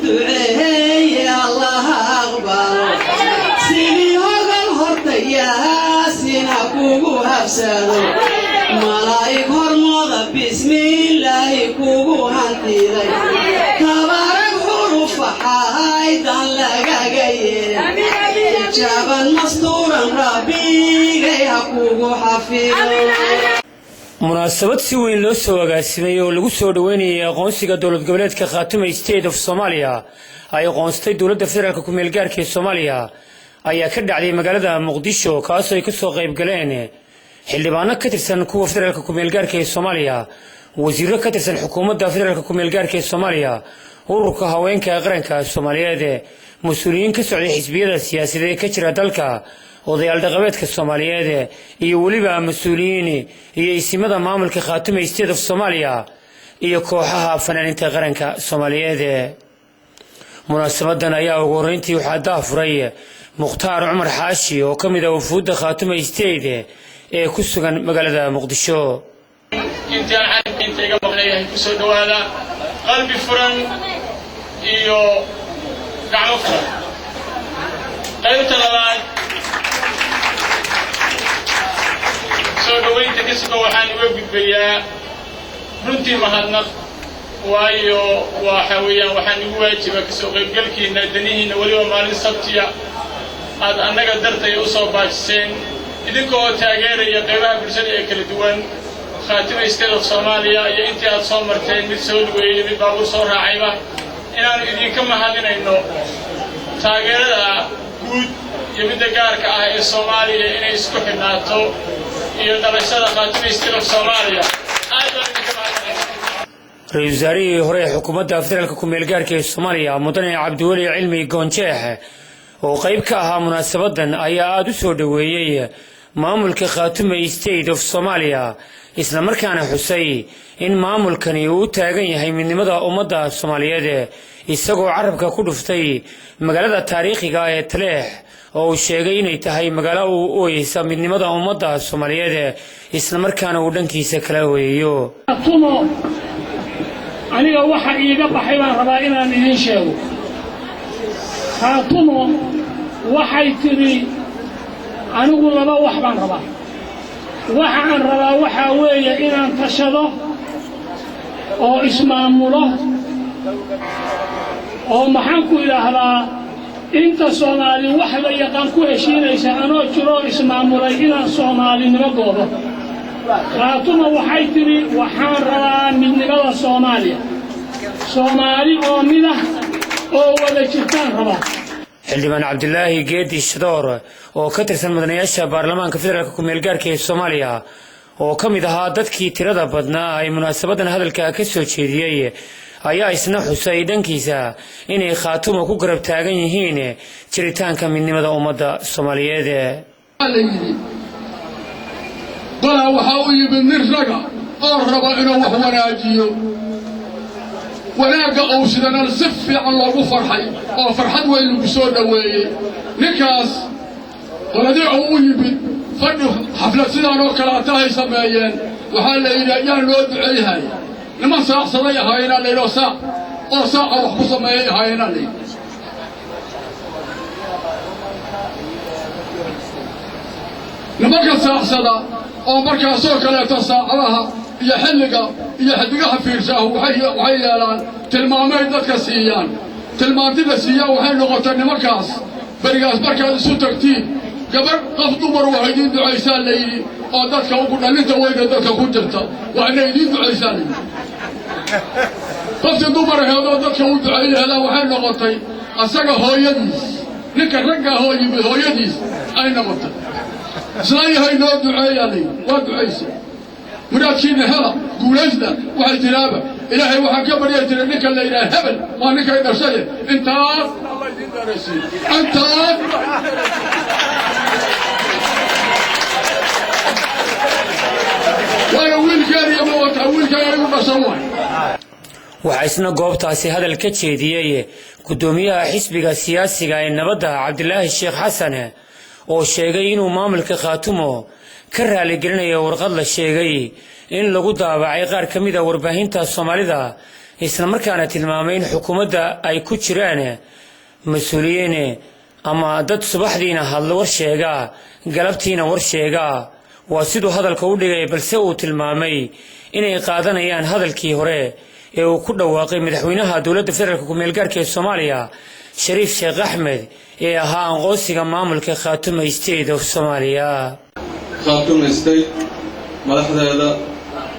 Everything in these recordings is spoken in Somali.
دعي الله أقبل سيني هقل هرتيا سينا كوكو هفسادو ملايك هرموغ بسم الله كوكو هانتيدي تبارك حروف حايدان لغا غير جابا مستورا ربي غيها كوكو حفيدو munaasabad si weyn loo soo agaasimay oo lagu soo dhaweynayay aqoonsiga dowlad goboleedka Khaatume State of Somalia ay aqoonsatay dowladda federaalka ku meel gaarka ee Soomaaliya ayaa ka dhacday magaalada Muqdisho kaasoo ay ka soo qayb galeen xildhibaano ka tirsan kuwa federaalka ku meel gaarka ee Soomaaliya wasiirro ka tirsan xukuumadda federaalka ku meel gaarka ee Soomaaliya ururka haweenka qaranka Soomaaliyeed mas'uuliyiin ka socday xisbiyada siyaasadeed ka jira dalka odayaal dhaqameedka Soomaaliyeed iyo waliba mas'uuliyiin iyo isimada maamulka Khaatume State of Somalia iyo kooxaha fanaaniinta qaranka Soomaaliyeed munaasabadan ayaa ugu horeyntii waxa daafuray Mukhtaar Umar Xaashi oo kamid ah wafuudda Khaatume State ee ku sugan magaalada Muqdisho inta iga maqnayahay ku soo dhawaada qalbi furan iyo gacmo furan qaybta labaad soo dhaweynta kasoo waxaan uga gudbayaa runtii mahadnaq waayo waxa weeyaan waxaan ugu waajibaa kasoo qaybgalkiina danihiina waliba maalin sabtiya aad annaga dartay u soo baajiseen idinkoo taageeraya qaybaha bulshada ee kala duwan Khaatume State of Somalia iyo intii aad soo marteen mid soo dhaweeyay mid baabuur soo raacayba inaan idinka mahadinayno taageerada guud iyo midda gaarka ah ee Soomaaliya inay isku xidhnaato iyo dhalashada Khaatume State of Somalia رئيس وزراء هوري حكومة فدرالك ku meel gaarka ee Soomaaliya mudane Cabdiweli Cilmi Goonjeex oo qayb ka ahaa munaasabadan ayaa aad u soo dhaweeyay maamulka Khaatume State of Somalia isla markaana xusay in maamulkani uu taagan yahay midnimada ummadda Soomaaliyeed isagoo carabka ku dhuftay magaalada taariikhiga ah ee Taleex oo sheegay inay tahay magaalo uu ooyeysa midnimada ummadda Soomaaliyeed isla markaana uu dhankiisa kala weeyo aniga waxa iiga baxay baan rabaa inaan idin sheego Khaatume waxay tiri anigu laba wax baan rabaa waxaan rabaa waxa weeye inaan tashado oo ismaamulo oo maxaan ku ilaahdaa inta Soomaali wax la yaqaan ku heshiinaysa anoo jiro ismaamulay inaan Soomaalinimo goobo Khaatume waxay tiri waxaan rabaa midnimada Soomaaliya Soomaali oo midah oo wada jirtaan rabaa xildhibaan Cabdilaahi Geedi Shadoor oo ka tirsan mudanayaasha baarlamaanka federaalka ku meel gaarka ee Soomaaliya oo kamid ahaa dadkii tirada badnaa ay munaasabadan hadalka ka soo jeediyay ayaa isna xusay dhankiisa inay Khaatume ku garab taagan yihiin jiritaanka midnimada ummadda Soomaaliyeed bala waxa uu yimid nin raga oo raba inuu wax wanaajiyo wanaaga oo sidana si fiican loogu farxay oo farxad weyn lagu soo dhaweeyay ninkaas qoladii uu yimid fadhi xaflad sidaan oo kala tahay sameeyeen waxa la yiraahdaa loo duceeyay nima saacsaday ahayna leeyo saac oo saac wax ku sameeyay ahayna leeyo nimanka saacsada oo markaasoo kaleeto saacadaha iyo xilliga iyo xiddigaha fiirshaah waxay yeelaan tilmaamay dadka siiyaan tilmaantida siiyaa waxay noqotay nimankaas berigaas markaad isu tagtiin gabar qof dumar waxay idiin ducaysaa la yidhi oo dadka ugu dhalinta weyna dadka ku jirta waa inay idiin ducaysaa la yidhi qofkii dumar aheedoo dadka u ducay laheedaa waxay noqotay asaga hooyadiis ninka ragga hoo yimid hooyadiis ay noqotay isla yahay noo duceeyaa la yidhi waa ducaysa muraadkiina hela guulaysna waxay tiraaba ilaahay waxaan ka baryay jiray ninka la yidhaha hebel waa ninkay dhashaye intaas alla idiin daraysiin intaas وانا ويلكاري ما وقع ويلكاري مصور waxaa isna goobtaasi hadal ka jeediyay gudoomiyaha xisbiga siyaasiga ee nabadda Cabdilaahi Sheekh Xasan oo sheegay inuu maamulka Khaatume ka raali gelinayo warqad la sheegay in lagu daabacay qaar kamid ah warbaahinta Soomaalida isla markaana tilmaamay in xukuumadda ay ku jiraan mas-uuliyiin ama dad subaxdiina hadlo war sheega galabtiina war sheega waa siduu hadalka u dhigay balse uu tilmaamay inay qaadanayaan hadalkii hore ee uu ku dhawaaqay madaxweynaha dowladda federaalka ku-meelgaarka ee Soomaaliya Shariif Sheekh Axmed ee ahaa aqoonsiga maamulka Khaatume State of Soomaaliya. Khaatume State madaxdeeda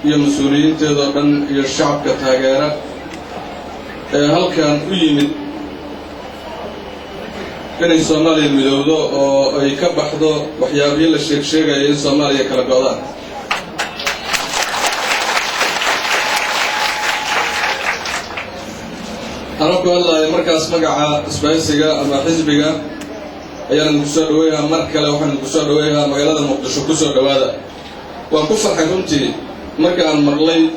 iyo mas'uuliyiinteeda dhan iyo shacabka taageera ee halkan u yimid inay Soomaaliya midowdo oo ay ka baxdo waxyaabihii la sheegay in Soomaaliya kala go'daan. أنا والله مركز مجا سبايسيجا أما حزبيجا أيام نقصد وياها مركلة وحن نقصد وياها مجالات المقدسة قصد وهذا وكفر حكومتي مركز المغلي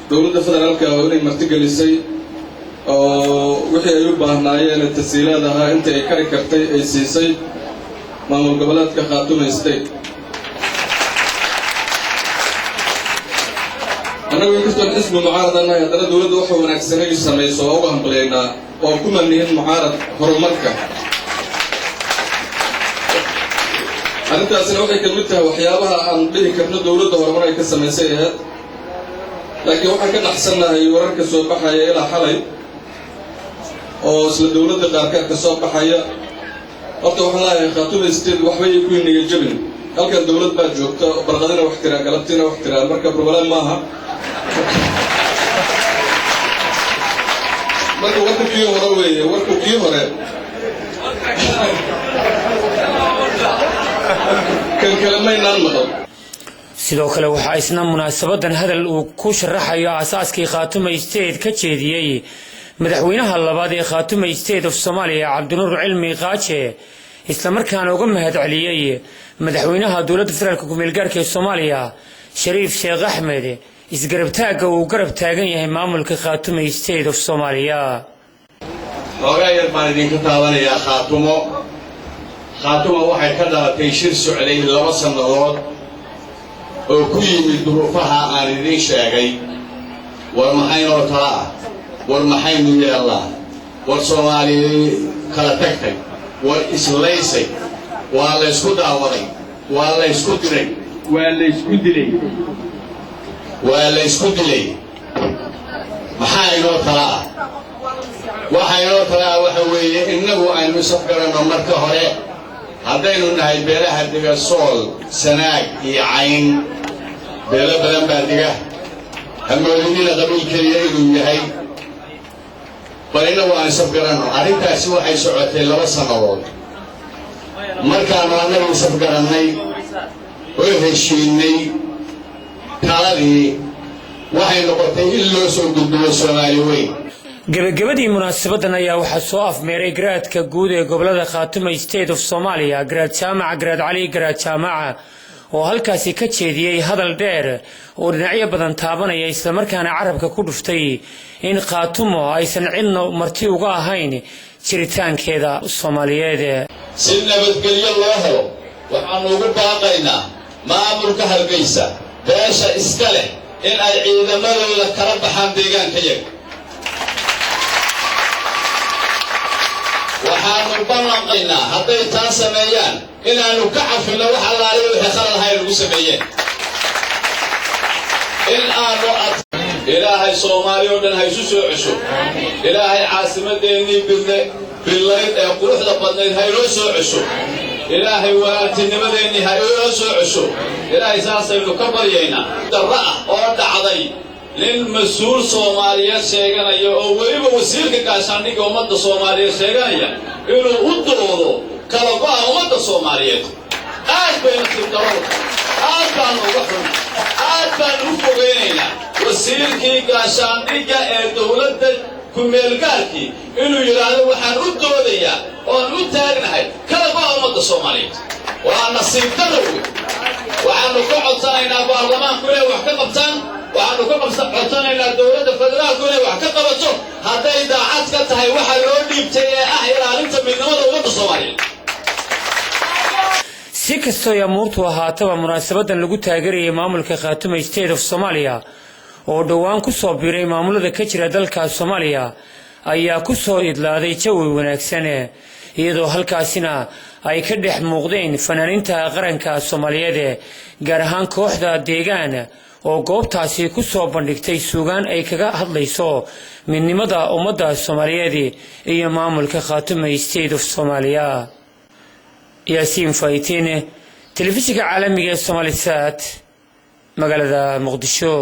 دولة فدرال كأولي مرتجع لسي وحي أيوب هنايا للتسهيلات ها أنت كاريكرتي أي سي مع مقابلات كخاتون ستيت أنا ويكتب اسم معارضة أنا هذا دولة وحى ونكسر يسمى يسوعهم بلينا وكم منهم معارض هرمتك. أنا تأسنا وحى كلمتها وحيابها عن به كنا دولة هرمنا يكسر مسيحات. لكن وحى كان أحسنها يورك سوق حياة إلى حالي. أو سل دولة قارك كسوق حياة. وقت وحلا خاتون استيل وحوي يكون يجبن. هل كان دولة بجوك برغدنا واحترام قلبتنا واحترام مركب ربنا معها. marka warkii hore weeye warkii hore kan kalamaynan maqal sidoo kale waxa isna munaasabadan hadal uu ku sharaxayo asaaskii Khaatume State ka jeediyay madaxweynaha labaad ee Khaatume State of Soomaaliya Cabdinuur Cilmi Qaaje isla markaana uga mahad celiyay madaxweynaha dowladda federaalka ku-meelgaarka ee Soomaaliya Shariif Sheekh Axmed isgarab taaga uu garab taagan yahay maamulka Khaatume State of Soomaaliya. Hogay baan idinka taabanaya Khaatumo waxay ka dhalatay shir socday 2 sanadood oo ku yimid duruufaha aan idin sheegay war maxaynoo tala war maxaynu yeelnaa war Soomaaliya kala tagtay war islaysay waa la isku daawaday waa la isku diray maxaa inoo tala waxaa inoo tala waxa weeye innagu aynu safgarano marka hore haddaynu nahay beelaha diga Sool Sanaag iyo Cayn beelo badan baa diga hamoodinina qabiil kaliya inuu yahay bal innagu aan safgarano arrintaasi waxay socotay 2 sanadood markaanu annagu safgarannay oo heshiinay taladii waxay noqotay in loo soo gudbiyo Soomaali weyn gabagabadii munaasabadan ayaa waxaa soo afmeeray garaadka guud ee gobolada Khaatume State of Soomaaliya garaad jaamaca garaad cali garaad jaamaca oo halkaasi ka jeediyay hadal dheer oo dhinacyo badan taabanaya isla markaana carabka ku dhuftay in Khaatumo aysan cidna marti uga ahayn jiritaankeeda Soomaaliyeed si nabadgelyo loo helo waxaan ugu baaqaynaa maamulka Hargeysa beesha iska leh in ay ciidamadooda kala baxaan deegaanka yaga waxaanu ballanqaynaa hadday taa sameeyaan inaanu ka cafino wax allaale wixii khalad ahay lagu sameeyeen in aanu ilaahay Soomaaliya oo dhan ha isu soo cesho ilaahay caasimadeennii billayd ee quruxda badnayd ha inoo soo cesho ilaahay walaaltinimadeennii ha inoo soo cesho ilaahay saasaynu ka baryaynaa darra ah oo dhacday nin mas'uul Soomaaliyeed sheeganaya oo weliba wasiirka gaashaandhigga ummadda Soomaaliyeed sheeganaya inuu u doodo kala go'a ummadda Soomaaliyeed aad bayna tirtaro aad baan uga xun aad baan u fogeynaynaa wasiirkii gaashaandhigga ee dowladda ku-meelgaarkii inuu yidhaahdo waxaan u doodayaa oon u taagnahay kala go'a ummadda Soomaaliyeed waa nasiib darro waxaanu ka codsanaynaa baarlamaanku inay wax ka qabtaan waxaanu ka codsanaynaa dowladda federaalku inay wax ka qabato hadday daacad ka tahay waxa loo dhiibtay ee ah ilaalinta midnimada ummadda Soomaaliyeed si kastoo ay amuurtu ahaataba munaasabadan lagu taageerayay maamulka Khaatume State of Soomaaliya oo dhowaan ku soo biiray maamulada ka jira dalka Soomaaliya ayaa ku soo idlaaday jawi wanaagsan iyadoo halkaasina ay ka dhex muuqdeen fanaaniinta qaranka Soomaaliyeed gaar ahaan kooxda deegaan oo goobtaasi ku soo bandhigtay suugaan ay kaga hadlayso midnimada ummadda Soomaaliyeed iyo maamulka Khaatume State of Somalia. Yaasiin Faytiin, telefishinka caalamiga ee Somalisat, magaalada Muqdisho.